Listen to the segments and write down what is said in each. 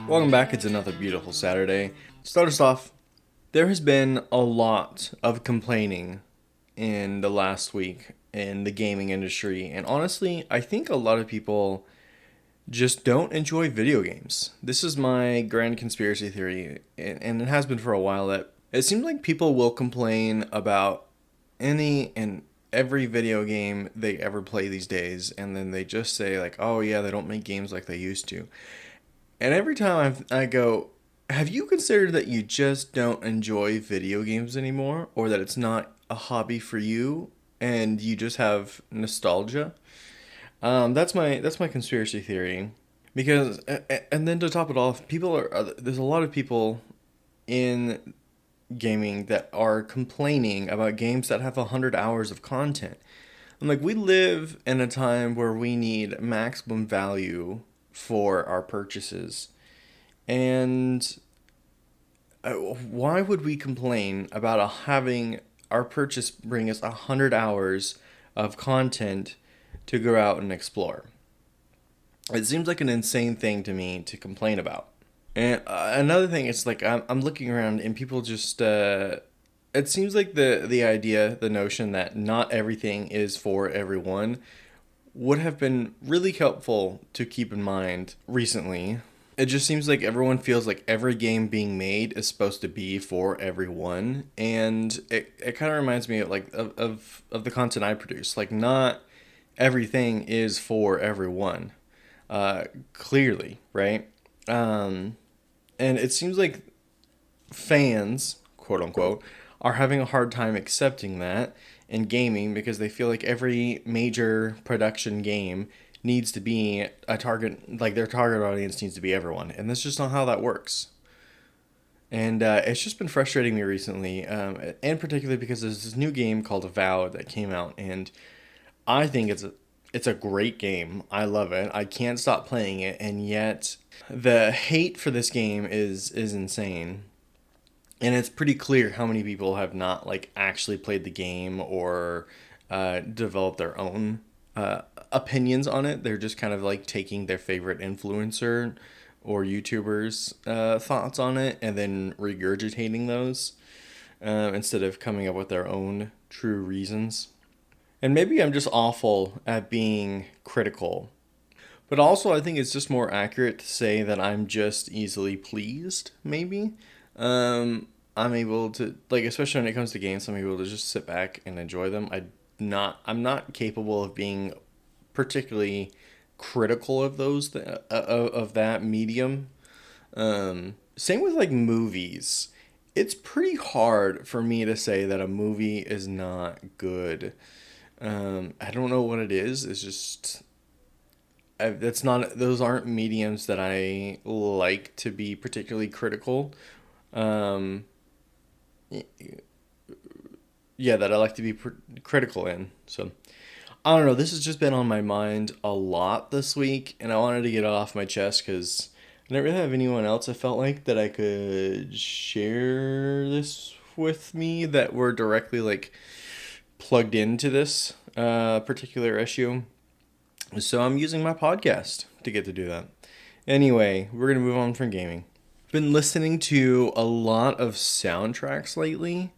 Welcome back. It's another beautiful Saturday. Start us off. There has been a lot of complaining in the last week in the gaming industry, and honestly, I think a lot of people just don't enjoy video games. This is my grand conspiracy theory, and it has been for a while, that it seems like people will complain about any and every video game they ever play these days, and then they just say like, oh yeah, they don't make games like they used to. And every time I go, have you considered that you just don't enjoy video games anymore, or that it's not a hobby for you, and you just have nostalgia? That's my conspiracy theory, because and then to top it off, there's a lot of people in gaming that are complaining about games that have 100 hours of content. I'm like, we live in a time where we need maximum value for our purchases. And why would we complain about having our purchase bring us 100 hours of content to go out and explore? It seems like an insane thing to me to complain about. And another thing, it's like I'm looking around and people just it seems like the notion that not everything is for everyone would have been really helpful to keep in mind recently. It just seems like everyone feels like every game being made is supposed to be for everyone, and it kind of reminds me of of the content I produce. Like, not everything is for everyone, clearly, right? And it seems like fans, quote unquote, are having a hard time accepting that in gaming, because they feel like every major production game needs to be a target, like their target audience needs to be everyone. And that's just not how that works. And it's just been frustrating me recently, and particularly because there's this new game called Avowed that came out, and I think it's a great game. I love it. I can't stop playing it, and yet the hate for this game is insane. And it's pretty clear how many people have not like actually played the game or developed their own opinions on it. They're just kind of like taking their favorite influencer or YouTuber's thoughts on it and then regurgitating those instead of coming up with their own true reasons. And maybe I'm just awful at being critical, but also I think it's just more accurate to say that I'm just easily pleased, maybe. I'm able to, like, especially when it comes to games, I'm able to just sit back and enjoy them. I'm not capable of being particularly critical of those of that medium. Same with like movies. It's pretty hard for me to say that a movie is not good. I don't know what it is. It's just that's not those aren't mediums that I like to be particularly critical. Um, yeah, that I like to be critical in. So I don't know. This has just been on my mind a lot this week, and I wanted to get it off my chest because I didn't really have anyone else I felt like that I could share this with me that were directly like plugged into this particular issue. So I'm using my podcast to get to do that. Anyway, we're gonna move on from gaming. Been listening to a lot of soundtracks lately,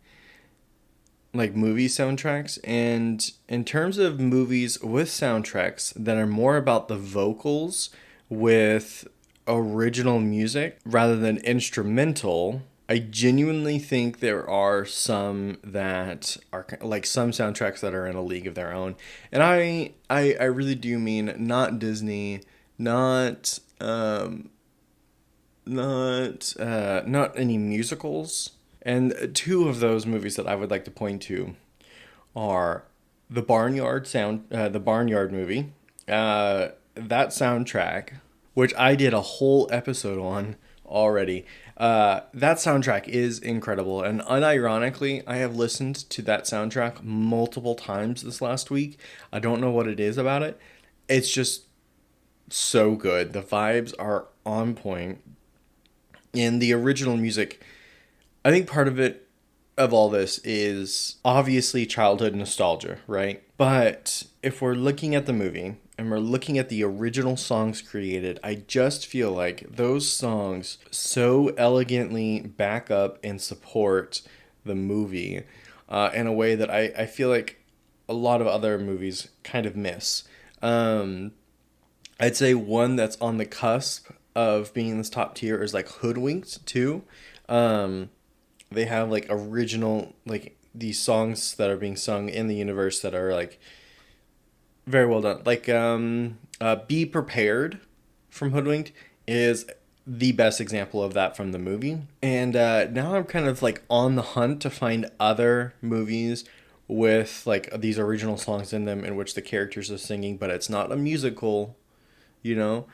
like movie soundtracks, and in terms of movies with soundtracks that are more about the vocals with original music rather than instrumental, I genuinely think there are some that are like some soundtracks that are in a league of their own. And I really do mean not Disney, not not any musicals. And two of those movies that I would like to point to are the Barnyard movie, that soundtrack, which I did a whole episode on already. That soundtrack is incredible, and unironically, I have listened to that soundtrack multiple times this last week. I don't know what it is about it. It's just so good. The vibes are on point, and the original music, I think part of all this is obviously childhood nostalgia, right? But if we're looking at the movie and we're looking at the original songs created, I just feel like those songs so elegantly back up and support the movie in a way that I feel like a lot of other movies kind of miss. I'd say one that's on the cusp of being in this top tier is like Hoodwinked too. They have like original, like these songs that are being sung in the universe that are like very well done. Like Be Prepared from Hoodwinked is the best example of that from the movie. And now I'm kind of like on the hunt to find other movies with like these original songs in them in which the characters are singing, but it's not a musical, you know?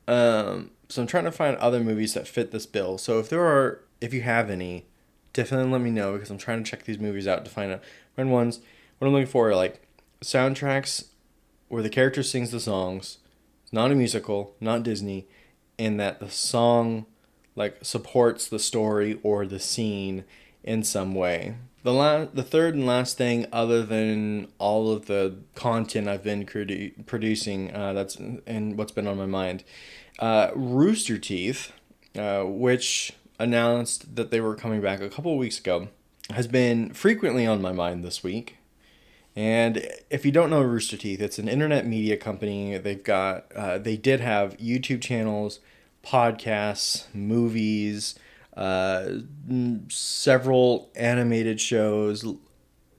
So I'm trying to find other movies that fit this bill. So if you have any, definitely let me know, because I'm trying to check these movies out to find ones. What I'm looking for are like soundtracks where the character sings the songs. It's not a musical, not Disney, and that the song like supports the story or the scene in some way. The third and last thing, other than all of the content I've been producing, that's and what's been on my mind, Rooster Teeth, which announced that they were coming back a couple of weeks ago, has been frequently on my mind this week. And if you don't know Rooster Teeth, it's an internet media company. They did have YouTube channels, podcasts, movies, several animated shows,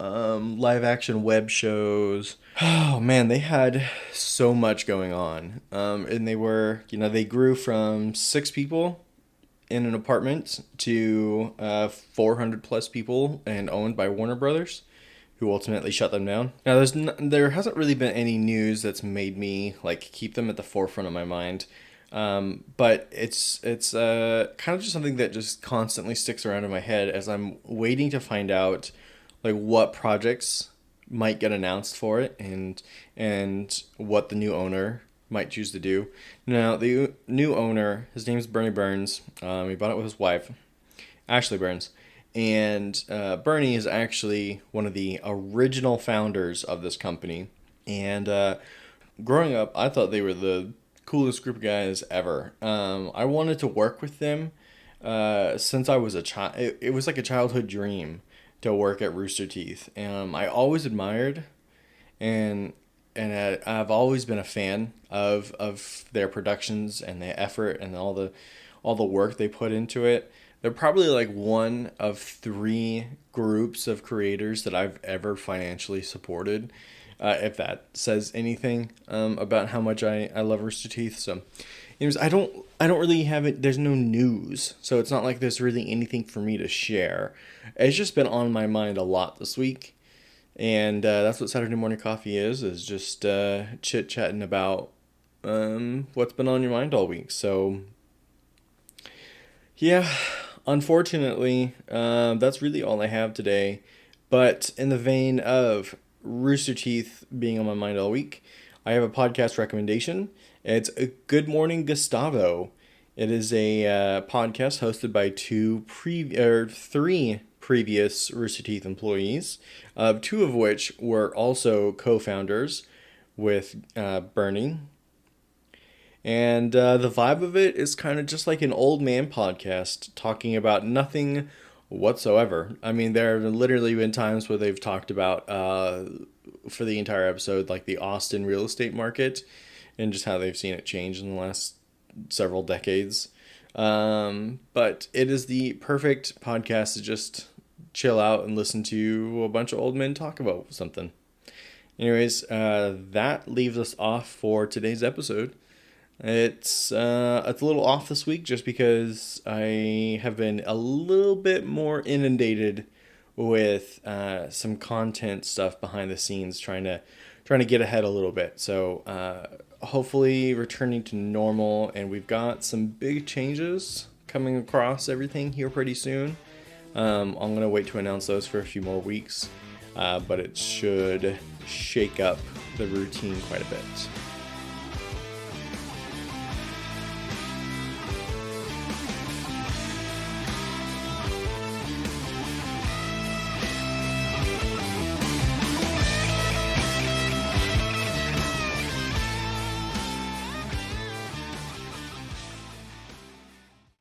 live action web shows. Oh man, they had so much going on. And they grew from 6 people in an apartment to 400 plus people, and owned by Warner Brothers, who ultimately shut them down. Now, there hasn't really been any news that's made me like keep them at the forefront of my mind. But it's kind of just something that just constantly sticks around in my head as I'm waiting to find out like what projects might get announced for it, and what the new owner might choose to do. Now, the new owner, his name is Bernie Burns. He bought it with his wife, Ashley Burns. And Bernie is actually one of the original founders of this company. And growing up, I thought they were the coolest group of guys ever. I wanted to work with them since I was a child. It was like a childhood dream to work at Rooster Teeth. I always admired and I've always been a fan of their productions and their effort and all the work they put into it. They're probably like one of 3 groups of creators that I've ever financially supported, if that says anything about how much I love Rooster Teeth. So, anyways, I don't really have it. There's no news, so it's not like there's really anything for me to share. It's just been on my mind a lot this week, and that's what Saturday Morning Coffee is just chit-chatting about what's been on your mind all week. So, yeah. Unfortunately, that's really all I have today. But in the vein of Rooster Teeth being on my mind all week, I have a podcast recommendation. It's Good Morning Gustavo. It is a podcast hosted by 3 previous Rooster Teeth employees, 2 of which were also co-founders with Bernie. And the vibe of it is kind of just like an old man podcast talking about nothing whatsoever. I mean, there have literally been times where they've talked about, for the entire episode, like the Austin real estate market and just how they've seen it change in the last several decades. But it is the perfect podcast to just chill out and listen to a bunch of old men talk about something. Anyways, that leaves us off for today's episode. It's a little off this week just because I have been a little bit more inundated with some content stuff behind the scenes, trying to get ahead a little bit. So hopefully returning to normal, and we've got some big changes coming across everything here pretty soon. I'm gonna wait to announce those for a few more weeks, but it should shake up the routine quite a bit.